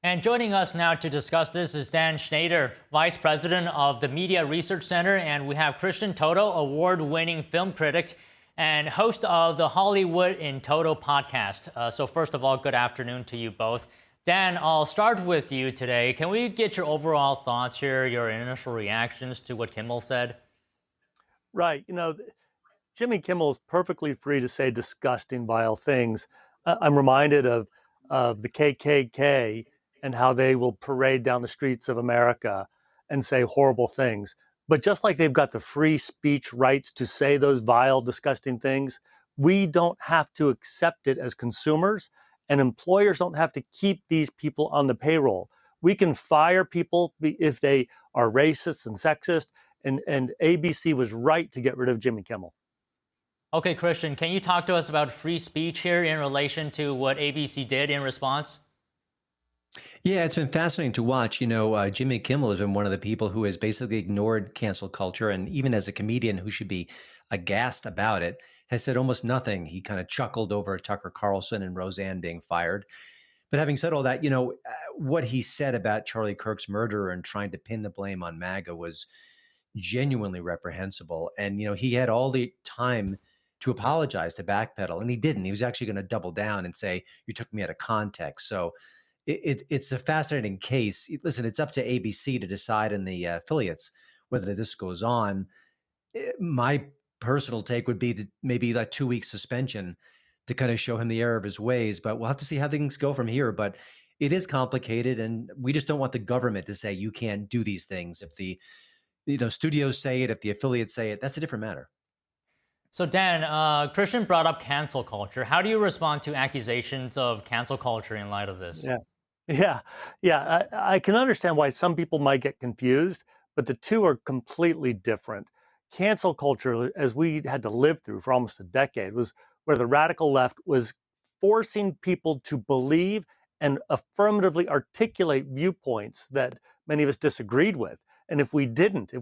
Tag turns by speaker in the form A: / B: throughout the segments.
A: And joining us now to discuss this is Dan Schneider, Vice President of the Media Research Center, and we have Christian Toto, award-winning film critic and host of the Hollywood in Toto podcast. So first of all, good afternoon to you both. Dan, I'll start with you today. Can we get your overall thoughts here, your initial reactions to what Kimmel said?
B: Right. Jimmy Kimmel is perfectly free to say disgusting, vile things. I'm reminded of the KKK and how they will parade down the streets of America and say horrible things. But just like they've got the free speech rights to say those vile, disgusting things, we don't have to accept it as consumers, and employers don't have to keep these people on the payroll. We can fire people if they are racist and sexist, and ABC was right to get rid of Jimmy Kimmel.
A: Okay, Christian, can you talk to us about free speech here in relation to what ABC did in response?
C: Yeah, it's been fascinating to watch. Jimmy Kimmel has been one of the people who has basically ignored cancel culture. And even as a comedian who should be aghast about it, has said almost nothing. He kind of chuckled over Tucker Carlson and Roseanne being fired. But having said all that, what he said about Charlie Kirk's murder and trying to pin the blame on MAGA was genuinely reprehensible. And, he had all the time to apologize, to backpedal, and he didn't. He was actually going to double down and say, you took me out of context. So it's a fascinating case. Listen, it's up to ABC to decide in the affiliates whether this goes on. My personal take would be that maybe like 2 weeks suspension to kind of show him the error of his ways, but we'll have to see how things go from here. But it is complicated, and we just don't want the government to say you can't do these things. If the studios say it, if the affiliates say it, that's a different matter.
A: So Dan, Christian brought up cancel culture. How do you respond to accusations of cancel culture in light of this?
B: Yeah. I can understand why some people might get confused, but the two are completely different. Cancel culture, as we had to live through for almost a decade, was where the radical left was forcing people to believe and affirmatively articulate viewpoints that many of us disagreed with. And if we didn't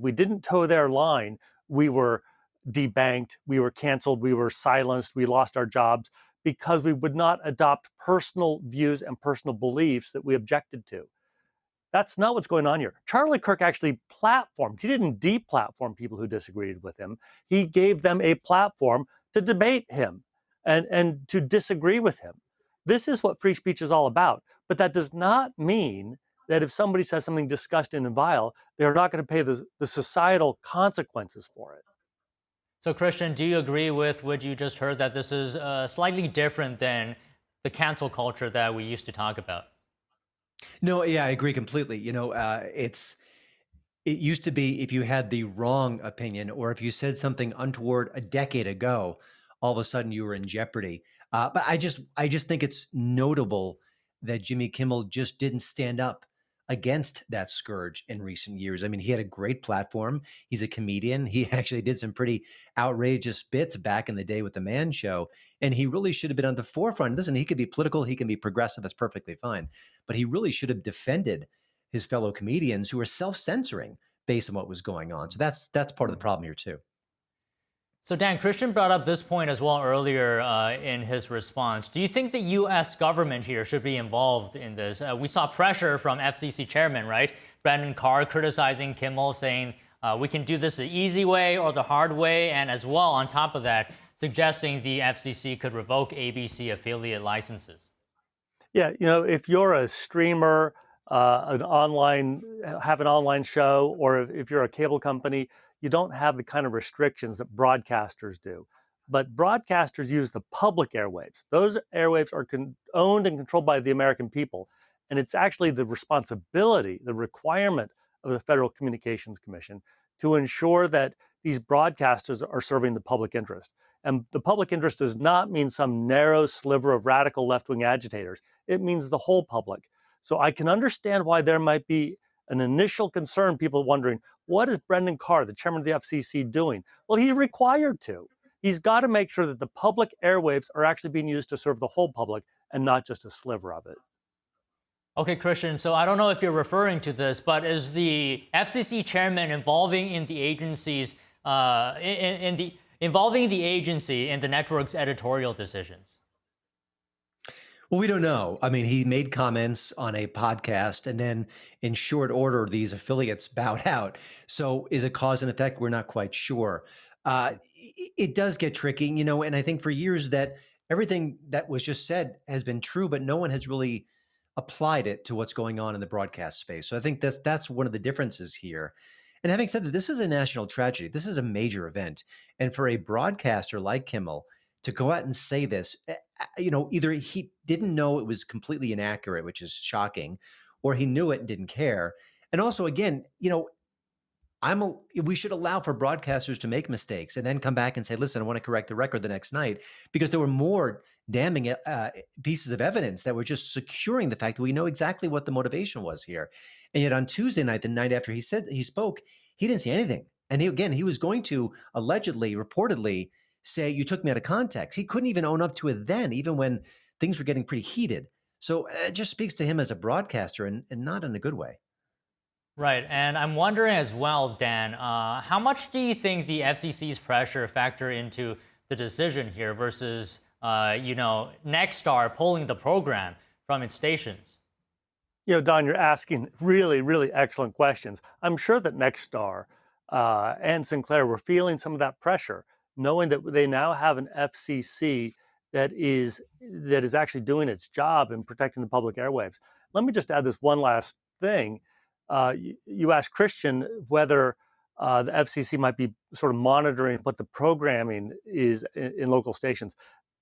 B: toe their line, we were debanked, we were canceled, we were silenced, we lost our jobs, because we would not adopt personal views and personal beliefs that we objected to. That's not what's going on here. Charlie Kirk actually platformed. He didn't deplatform people who disagreed with him. He gave them a platform to debate him and to disagree with him. This is what free speech is all about. But that does not mean that if somebody says something disgusting and vile, they're not going to pay the societal consequences for it.
A: So Christian, do you agree with what you just heard, that this is slightly different than the cancel culture that we used to talk about?
C: No, yeah, I agree completely. It used to be if you had the wrong opinion or if you said something untoward a decade ago, all of a sudden you were in jeopardy. But I just think it's notable that Jimmy Kimmel just didn't stand up against that scourge in recent years. I mean, he had a great platform. He's a comedian. He actually did some pretty outrageous bits back in the day with the Man Show, and he really should have been on the forefront. Listen, he could be political, he can be progressive, that's perfectly fine, but he really should have defended his fellow comedians who were self-censoring based on what was going on. So that's part of the problem here too.
A: So Dan, Christian brought up this point as well earlier in his response. Do you think the U.S. government here should be involved in this? We saw pressure from FCC chairman, right? Brendan Carr criticizing Kimmel, saying we can do this the easy way or the hard way. And as well, on top of that, suggesting the FCC could revoke ABC affiliate licenses.
B: Yeah, if you're a streamer, have an online show, or if you're a cable company, you don't have the kind of restrictions that broadcasters do. But broadcasters use the public airwaves. Those airwaves are owned and controlled by the American people. And it's actually the responsibility, the requirement of the Federal Communications Commission to ensure that these broadcasters are serving the public interest. And the public interest does not mean some narrow sliver of radical left-wing agitators. It means the whole public. So I can understand why there might be an initial concern, people wondering, what is Brendan Carr, the chairman of the FCC, doing? Well, he's required to. He's got to make sure that the public airwaves are actually being used to serve the whole public and not just a sliver of it.
A: Okay, Christian, so I don't know if you're referring to this, but is the FCC chairman involving in the agency's involving the agency in the network's editorial decisions?
C: Well, we don't know. I mean, he made comments on a podcast, and then in short order, these affiliates bowed out. So, is it cause and effect? We're not quite sure. It does get tricky, and I think for years that everything that was just said has been true, but no one has really applied it to what's going on in the broadcast space. So, I think that's one of the differences here. And having said that, this is a national tragedy. This is a major event, and for a broadcaster like Kimmel to go out and say this, either he didn't know it was completely inaccurate, which is shocking, or he knew it and didn't care. And also, again, we should allow for broadcasters to make mistakes and then come back and say, listen, I want to correct the record the next night, because there were more damning pieces of evidence that were just securing the fact that we know exactly what the motivation was here. And yet on Tuesday night, the night after he spoke, he didn't see anything. And he was going to allegedly, reportedly say, you took me out of context. He couldn't even own up to it then, even when things were getting pretty heated. So it just speaks to him as a broadcaster, and not in a good way.
A: Right, and I'm wondering as well, Dan, how much do you think the FCC's pressure factor into the decision here versus, Nexstar pulling the program from its stations?
B: Don, you're asking really, really excellent questions. I'm sure that Nexstar and Sinclair were feeling some of that pressure, knowing that they now have an FCC that is actually doing its job in protecting the public airwaves. Let me just add this one last thing. You asked Christian whether the FCC might be sort of monitoring what the programming is in local stations.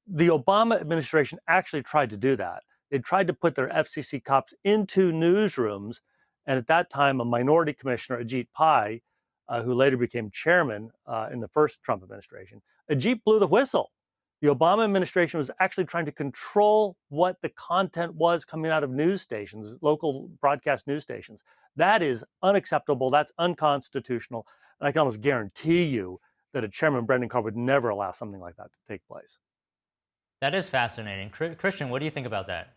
B: The Obama administration actually tried to do that. They tried to put their FCC cops into newsrooms, and at that time, a minority commissioner, Ajit Pai, who later became chairman in the first Trump administration, Ajit blew the whistle. The Obama administration was actually trying to control what the content was coming out of news stations, local broadcast news stations. That is unacceptable. That's unconstitutional. And I can almost guarantee you that a chairman, Brendan Carr, would never allow something like that to take place.
A: That is fascinating. Christian, what do you think about that?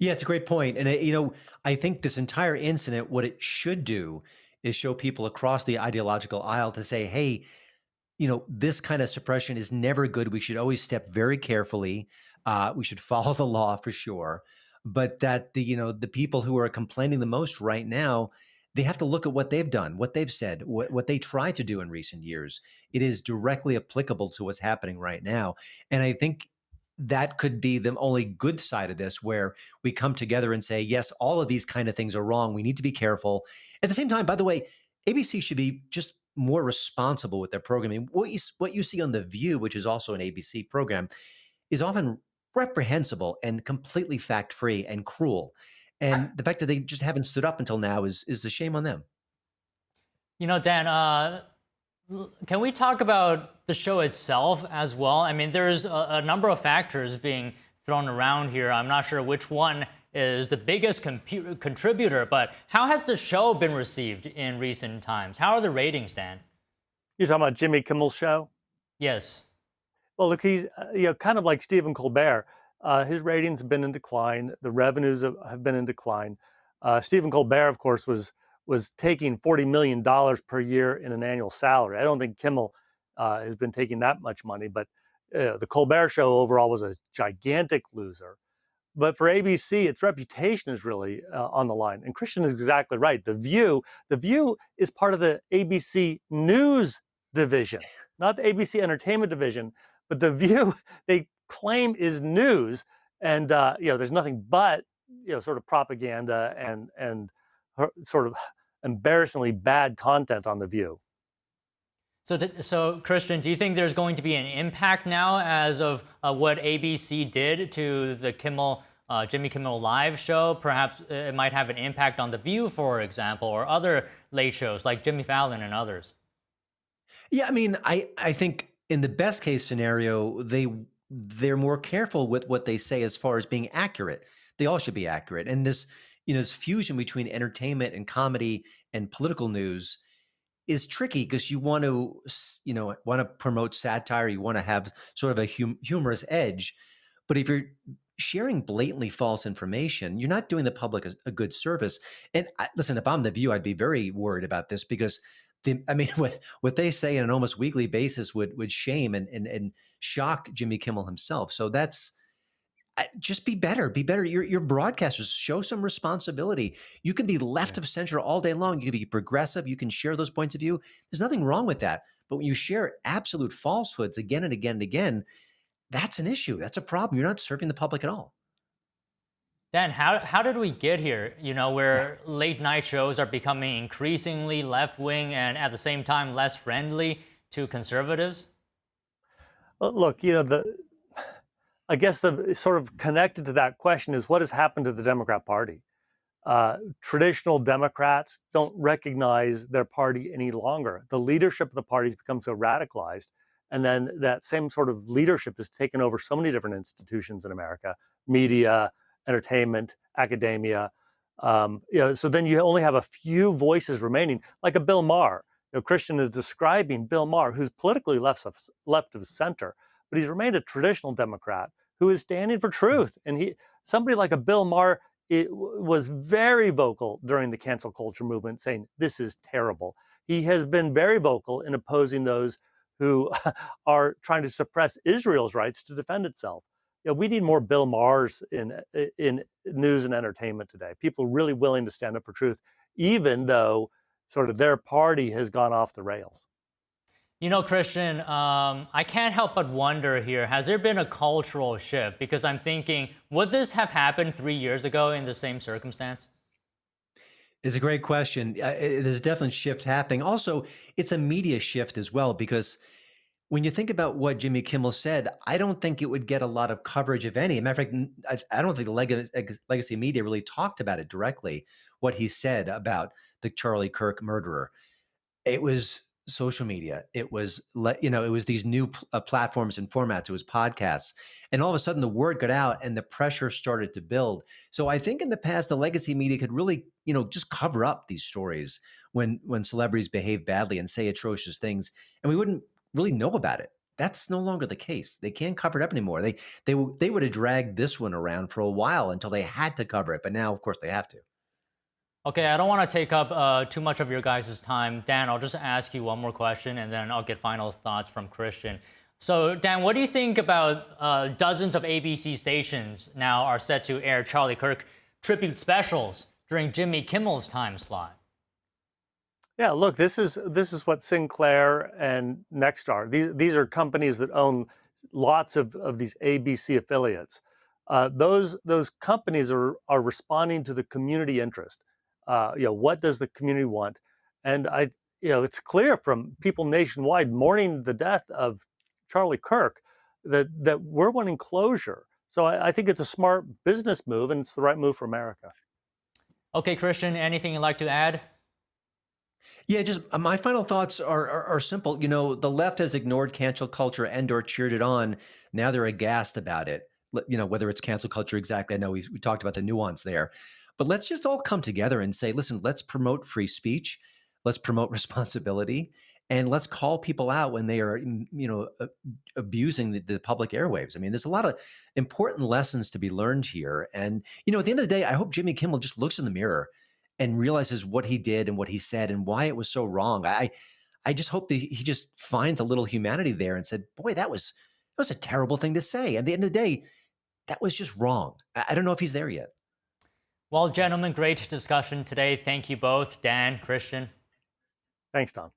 C: Yeah, it's a great point. And, I think this entire incident, what it should do is show people across the ideological aisle to say, hey, this kind of suppression is never good. We should always step very carefully. We should follow the law for sure. But that the people who are complaining the most right now, they have to look at what they've done, what they've said, what they tried to do in recent years. It is directly applicable to what's happening right now. And I think that could be the only good side of this, where we come together and say, yes, all of these kind of things are wrong. We need to be careful. At the same time, by the way, ABC should be just more responsible with their programming. What you see on The View, which is also an ABC program, is often reprehensible and completely fact-free and cruel. And the fact that they just haven't stood up until now is a shame on them.
A: Dan, can we talk about the show itself as well? I mean, there's a number of factors being thrown around here. I'm not sure which one is the biggest contributor, but how has the show been received in recent times? How are the ratings, Dan?
B: You're talking about Jimmy Kimmel's show?
A: Yes.
B: Well, look, he's kind of like Stephen Colbert. His ratings have been in decline. The revenues have been in decline. Stephen Colbert, of course, was taking $40 million per year in an annual salary. I don't think Kimmel has been taking that much money, but the Colbert Show overall was a gigantic loser. But for ABC, its reputation is really on the line. And Christian is exactly right. The View is part of the ABC News division, not the ABC Entertainment division. But The View, they claim, is news, and there's nothing but sort of propaganda and sort of embarrassingly bad content on The View.
A: So, Christian, do you think there's going to be an impact now as of what ABC did to the Jimmy Kimmel Live show? Perhaps it might have an impact on The View, for example, or other late shows like Jimmy Fallon and others.
C: Yeah, I mean, I think in the best case scenario, they're more careful with what they say as far as being accurate. They all should be accurate. And this fusion between entertainment and comedy and political news is tricky, because you want to promote satire, you want to have sort of a humorous edge, but if you're sharing blatantly false information, you're not doing the public a good service. And listen, if I'm The View, I'd be very worried about this, because what they say on an almost weekly basis would shame and shock Jimmy Kimmel himself. So Just be better. Be better. Your broadcasters, show some responsibility. You can be left of center all day long. You can be progressive. You can share those points of view. There's nothing wrong with that. But when you share absolute falsehoods again and again and again, that's an issue. That's a problem. You're not serving the public at all.
A: Dan, how did we get here? Where late night shows are becoming increasingly left wing and at the same time less friendly to conservatives?
B: Well, look, I guess the sort of connected to that question is what has happened to the Democrat Party. Traditional Democrats don't recognize their party any longer. The leadership of the party has become so radicalized, and then that same sort of leadership has taken over so many different institutions in America: media, entertainment, academia. So then you only have a few voices remaining, like a Bill Maher. Christian is describing Bill Maher, who's politically left of center, but he's remained a traditional Democrat who is standing for truth. And somebody like a Bill Maher was very vocal during the cancel culture movement, saying this is terrible. He has been very vocal in opposing those who are trying to suppress Israel's rights to defend itself. We need more Bill Mahers in news and entertainment today. People really willing to stand up for truth, even though sort of their party has gone off the rails.
A: Christian, I can't help but wonder here, has there been a cultural shift? Because I'm thinking, would this have happened 3 years ago in the same circumstance?
C: It's a great question. There's a definite shift happening. Also, it's a media shift as well, because when you think about what Jimmy Kimmel said, I don't think it would get a lot of coverage, if any. As a matter of fact, I don't think the legacy media really talked about it directly, what he said about the Charlie Kirk murderer. It was social media. It was, it was these new platforms and formats. It was podcasts. And all of a sudden the word got out and the pressure started to build. So I think in the past, the legacy media could really, just cover up these stories when celebrities behave badly and say atrocious things, and we wouldn't really know about it. That's no longer the case. They can't cover it up anymore. They would have dragged this one around for a while until they had to cover it, but now, of course, they have to.
A: Okay, I don't want to take up too much of your guys' time. Dan, I'll just ask you one more question, and then I'll get final thoughts from Christian. So, Dan, what do you think about dozens of ABC stations now are set to air Charlie Kirk tribute specials during Jimmy Kimmel's time slot?
B: Yeah, look, this is what Sinclair and Nexstar. These are companies that own lots of these ABC affiliates. Those companies are responding to the community interest. What does the community want? And it's clear from people nationwide mourning the death of Charlie Kirk that we're wanting closure. So I think it's a smart business move, and it's the right move for America.
A: Okay, Christian, anything you'd like to add?
C: Yeah, just my final thoughts are simple. The left has ignored cancel culture and/or cheered it on. Now they're aghast about it. Whether it's cancel culture exactly. I know we talked about the nuance there, but let's just all come together and say, listen, let's promote free speech, let's promote responsibility, and let's call people out when they are, abusing the public airwaves. I mean, there's a lot of important lessons to be learned here. And at the end of the day, I hope Jimmy Kimmel just looks in the mirror and realizes what he did and what he said and why it was so wrong. I just hope that he just finds a little humanity there and said, boy, that was a terrible thing to say. At the end of the day, that was just wrong. I don't know if he's there yet.
A: Well, gentlemen, great discussion today. Thank you both, Dan, Christian.
B: Thanks, Tom.